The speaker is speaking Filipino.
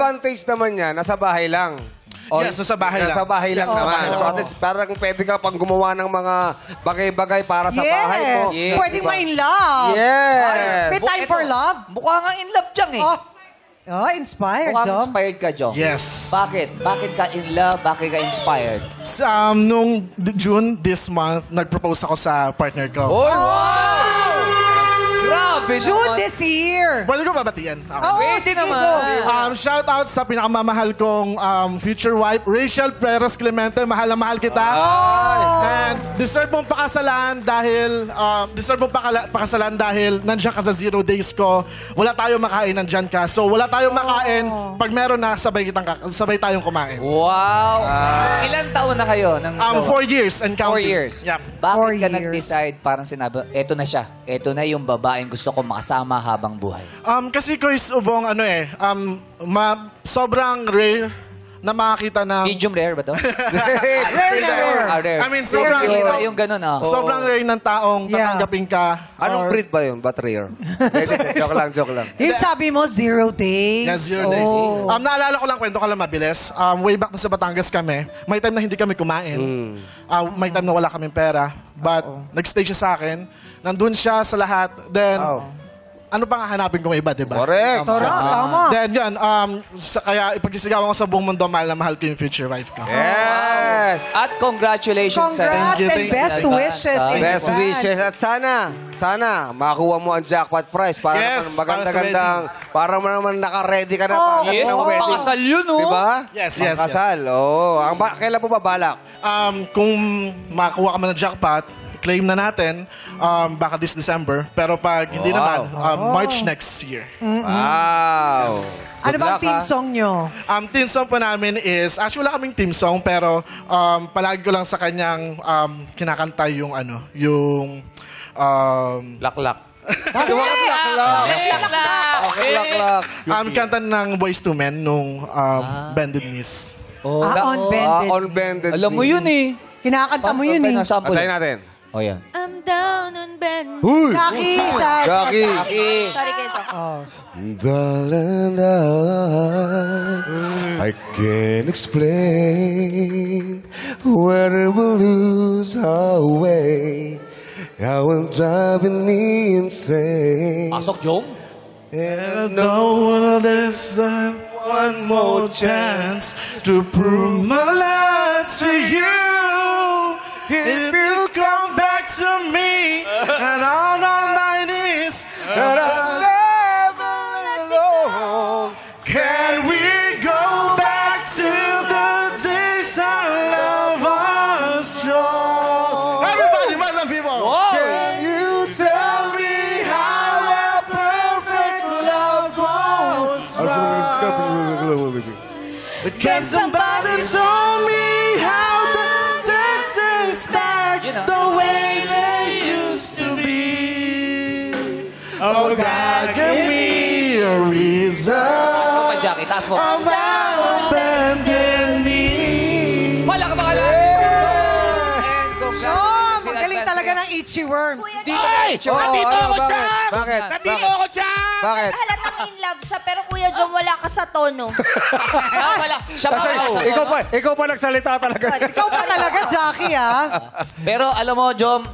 advantage naman niya, nasa bahay lang. Yes, nasa bahay lang. Nasa bahay lang naman. So at least parang pwede ka pang gumawa ng mga bagay-bagay para sa bahay mo. Yes. Pwedeng ma-in love. Yes. May time for love. Mukha nga in love dyan eh. Oh, inspired, Mukhang Jom. inspired ka, Jom. Yes. Bakit? Bakit ka in love? Bakit ka inspired? Nung June this month, nag-propose ako sa partner ko. Oh, wow! Grabe June naman. this year. Pwede ko babatian? Oo, Pwede sige naman. go. Shout out sa pinakamamahal kong future wife, Rachel Perez Clemente. Mahal na mahal kita. And deserve mong pakasalan dahil nandiyan ka sa 0 days ko. Wala tayong makain, nandiyan ka. So wala tayong makain. Pag meron na, sabay tayong kumain. Wow! Ilan taon na kayo? 4 years and 4 counting. years. Yep. Bakit 4 ka years. nag-decide, parang sinabi, eto na siya. Eto na yung babaeng gusto ko makasama habang buhay. Kasi Kuis Ubong, sobrang rare na makakita ng... Medium rare ba to? Rare. I mean, sobrang... Isa yung ganun, oh. Sobrang rare ng taong Yeah. tatanggapin ka. Anong breed ba yun? Ba't rare? Joke lang. Yung sabi mo, 0 days. Yeah, 0 days. Naalala ko lang, kwento ko lang mabilis. Way back na sa Batangas kami, may time na hindi kami kumain. May time na wala kaming pera. But nag-stay siya sa akin. Nandun siya sa lahat. Then, ano pang hahanapin kong iba, di ba? Correct. Tama. Then yun, kaya ipagsisigawan ko sa buong mundo, mahal na mahal ko yung future wife ko. Yes. At congratulations Congrats you, and thank you. best wishes. in Best advance. wishes. At sana, makuha mo ang jackpot prize para Yes, naman maganda-gandang, para naman naka-ready ka na para Yes, ng wedding. pakasal yun, oh. Diba? Yes. Pakasal. Oo. Kailan mo babalak? Kung makakuha ka man ng jackpot, claim na natin, baka this December. Pero pag hindi naman, March next year. Wow. Ano Good bang luck, team ha? song nyo? Team song po namin is, actually wala kaming team song, pero palagi ko lang sa kanyang kinakanta yung Laklak. Laklak. kanta ng Boyz II Men nung Bended Knees. On bended. On bended. Alam mo yun eh. Kinakanta mo yun eh. Sample. Antayin natin. Oh, yan. I'm down on bend. Huy! Jackie, Jackie. Sorry guys. Darling, I can't explain where we'll lose our way. How it's driving me insane. Pasok, Jom. And I know there's one more chance to prove my love to you. If you come back to me and on my knees, And I'm never alone. can we go back to the days our love was strong? Everybody, madam people. Can you tell me how a perfect love goes wrong? Can somebody tell me how the dancing's back the way they used to be? Oh, God, give me a reason Taas mo pa, Jackie. Taas mo. about abandoning me. Wala ka bakalan. Oh, magaling talaga ng itchy worms. Ay! Oo, bakit? Nandito ako dyan! Bakit? Halatang in love siya, pero Kuya Jom, wala ka sa tono. Wala. Siya pa Ikaw pa nagsalita talaga. Ikaw pa talaga, Jackie, ah. Pero alam mo, Jom,